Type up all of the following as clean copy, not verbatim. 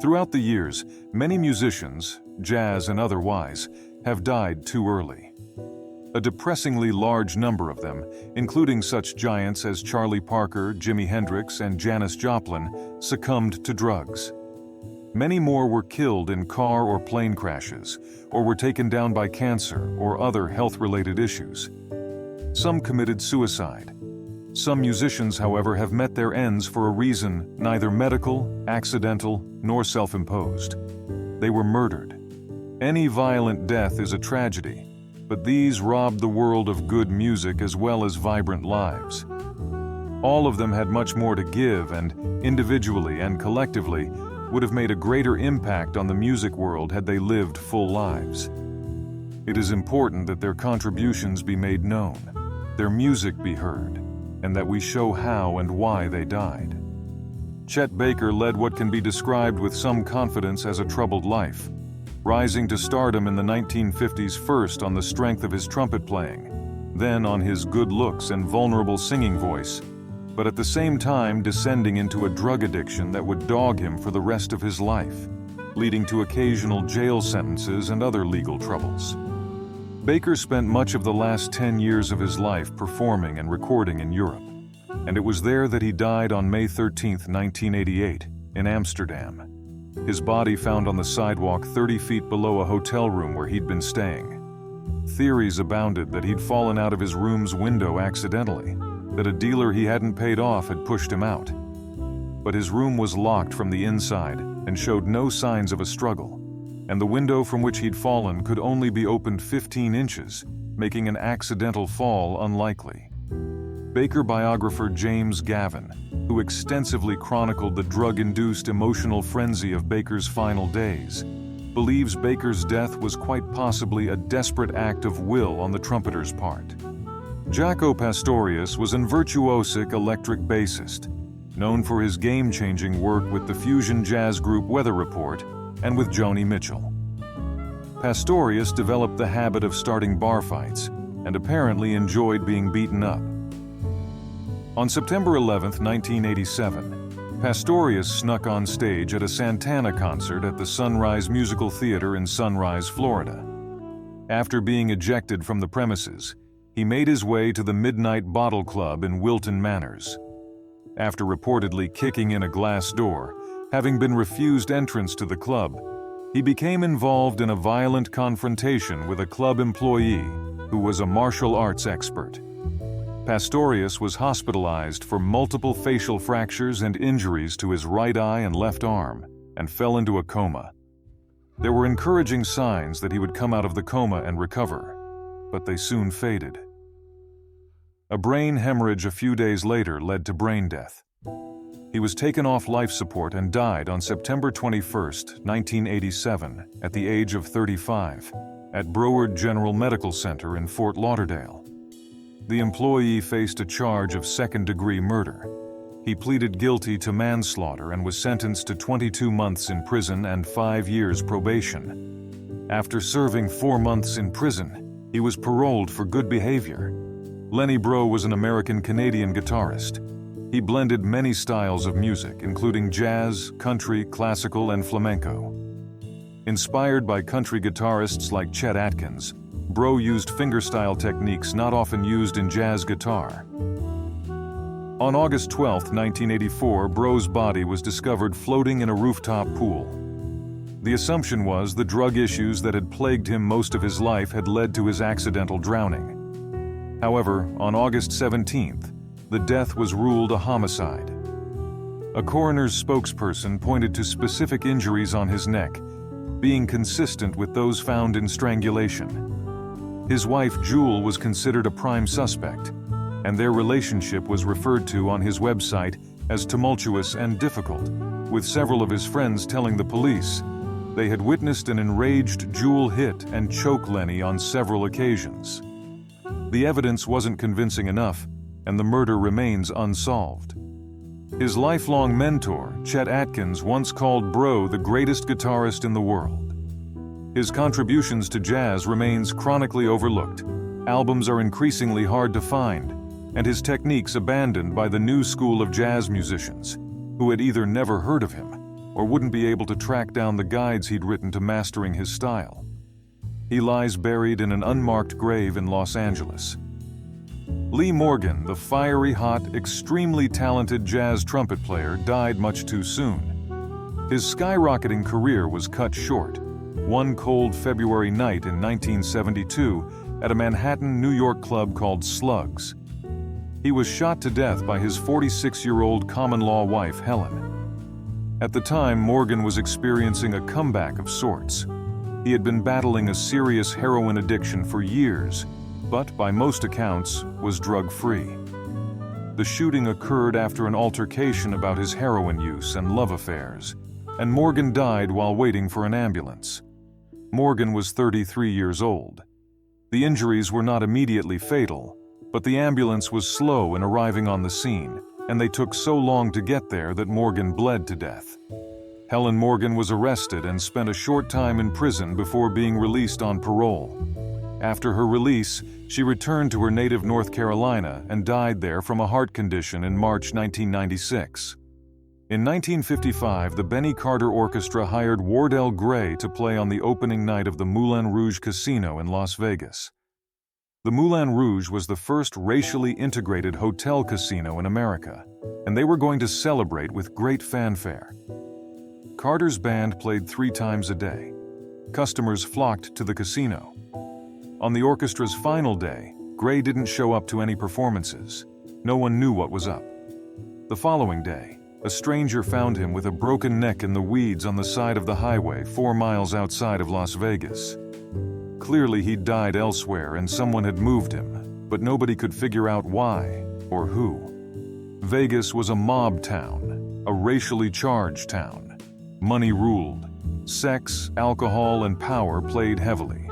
Throughout the years, many musicians, jazz and otherwise, have died too early. A depressingly large number of them, including such giants as Charlie Parker, Jimi Hendrix, and Janis Joplin, succumbed to drugs. Many more were killed in car or plane crashes, or were taken down by cancer or other health-related issues. Some committed suicide. Some musicians, however, have met their ends for a reason neither medical, accidental, nor self-imposed. They were murdered. Any violent death is a tragedy, but these robbed the world of good music as well as vibrant lives. All of them had much more to give and, individually and collectively, would have made a greater impact on the music world had they lived full lives. It is important that their contributions be made known, their music be heard, and that we show how and why they died. Chet Baker led what can be described with some confidence as a troubled life, rising to stardom in the 1950s first on the strength of his trumpet playing, then on his good looks and vulnerable singing voice, but at the same time descending into a drug addiction that would dog him for the rest of his life, leading to occasional jail sentences and other legal troubles. Baker spent much of the last 10 years of his life performing and recording in Europe, and it was there that he died on May 13, 1988, in Amsterdam. His body found on the sidewalk 30 feet below a hotel room where he'd been staying. Theories abounded that he'd fallen out of his room's window accidentally, that a dealer he hadn't paid off had pushed him out. But his room was locked from the inside and showed no signs of a struggle, and the window from which he'd fallen could only be opened 15 inches, making an accidental fall unlikely. Baker biographer James Gavin, who extensively chronicled the drug-induced emotional frenzy of Baker's final days, believes Baker's death was quite possibly a desperate act of will on the trumpeter's part. Jaco Pastorius was an virtuosic electric bassist, known for his game-changing work with the fusion jazz group Weather Report and with Joni Mitchell. Pastorius developed the habit of starting bar fights and apparently enjoyed being beaten up. On September 11, 1987, Pastorius snuck on stage at a Santana concert at the Sunrise Musical Theater in Sunrise, Florida. After being ejected from the premises, he made his way to the Midnight Bottle Club in Wilton Manors. After reportedly kicking in a glass door, having been refused entrance to the club, he became involved in a violent confrontation with a club employee who was a martial arts expert. Pastorius was hospitalized for multiple facial fractures and injuries to his right eye and left arm, and fell into a coma. There were encouraging signs that he would come out of the coma and recover, but they soon faded. A brain hemorrhage a few days later led to brain death. He was taken off life support and died on September 21, 1987, at the age of 35, at Breau General Medical Center in Fort Lauderdale. The employee faced a charge of second-degree murder. He pleaded guilty to manslaughter and was sentenced to 22 months in prison and 5 years probation. After serving 4 months in prison, he was paroled for good behavior. Lenny Breau was an American-Canadian guitarist. He blended many styles of music, including jazz, country, classical, and flamenco. Inspired by country guitarists like Chet Atkins, Breau used fingerstyle techniques not often used in jazz guitar. On August 12, 1984, Breau's body was discovered floating in a rooftop pool. The assumption was the drug issues that had plagued him most of his life had led to his accidental drowning. However, on August 17th, the death was ruled a homicide. A coroner's spokesperson pointed to specific injuries on his neck, being consistent with those found in strangulation. His wife, Jewel, was considered a prime suspect, and their relationship was referred to on his website as tumultuous and difficult, with several of his friends telling the police they had witnessed an enraged Jewel hit and choke Lenny on several occasions. The evidence wasn't convincing enough, and the murder remains unsolved. His lifelong mentor, Chet Atkins, once called Breau the greatest guitarist in the world. His contributions to jazz remains chronically overlooked. Albums are increasingly hard to find, and his techniques abandoned by the new school of jazz musicians, who had either never heard of him or wouldn't be able to track down the guides he'd written to mastering his style. He lies buried in an unmarked grave in Los Angeles. Lee Morgan, the fiery hot, extremely talented jazz trumpet player, died much too soon. His skyrocketing career was cut short one cold February night in 1972 at a Manhattan, New York club called Slugs. He was shot to death by his 46-year-old common-law wife, Helen. At the time, Morgan was experiencing a comeback of sorts. He had been battling a serious heroin addiction for years, but by most accounts was drug-free. The shooting occurred after an altercation about his heroin use and love affairs, and Morgan died while waiting for an ambulance. Morgan was 33 years old. The injuries were not immediately fatal, but the ambulance was slow in arriving on the scene, and they took so long to get there that Morgan bled to death. Helen Morgan was arrested and spent a short time in prison before being released on parole. After her release, she returned to her native North Carolina and died there from a heart condition in March 1996. In 1955, the Benny Carter Orchestra hired Wardell Gray to play on the opening night of the Moulin Rouge Casino in Las Vegas. The Moulin Rouge was the first racially integrated hotel casino in America, and they were going to celebrate with great fanfare. Carter's band played 3 times a day. Customers flocked to the casino. On the orchestra's final day, Gray didn't show up to any performances. No one knew what was up. The following day, a stranger found him with a broken neck in the weeds on the side of the highway 4 miles outside of Las Vegas. Clearly he'd died elsewhere and someone had moved him, but nobody could figure out why or who. Vegas was a mob town, a racially charged town. Money ruled. Sex, alcohol, and power played heavily.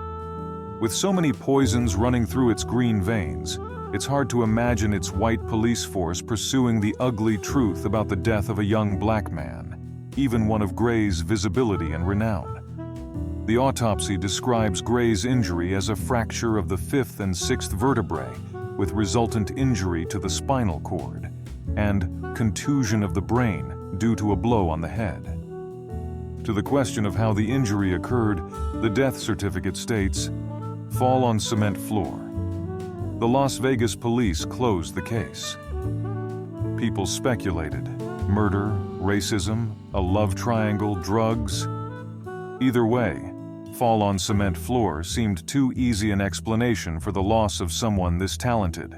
With so many poisons running through its green veins, it's hard to imagine its white police force pursuing the ugly truth about the death of a young black man, even one of Gray's visibility and renown. The autopsy describes Gray's injury as a fracture of the 5th and 6th vertebrae, with resultant injury to the spinal cord, and contusion of the brain due to a blow on the head. To the question of how the injury occurred, the death certificate states, "Fall on cement floor." The Las Vegas police closed the case. People speculated. Murder, racism, a love triangle, drugs. Either way, fall on cement floor seemed too easy an explanation for the loss of someone this talented.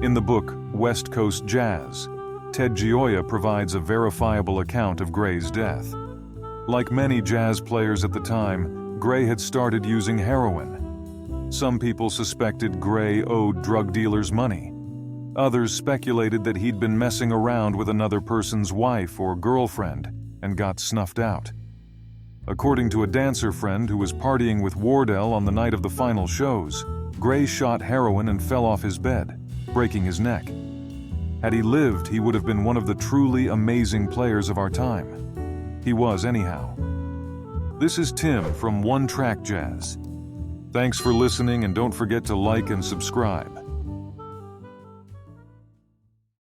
In the book West Coast Jazz, Ted Gioia provides a verifiable account of Gray's death. Like many jazz players at the time, Gray had started using heroin. Some people suspected Gray owed drug dealers money. Others speculated that he'd been messing around with another person's wife or girlfriend and got snuffed out. According to a dancer friend who was partying with Wardell on the night of the final shows, Gray shot heroin and fell off his bed, breaking his neck. Had he lived, he would have been one of the truly amazing players of our time. He was anyhow. This is Tim from One Track Jazz. Thanks for listening and don't forget to like and subscribe.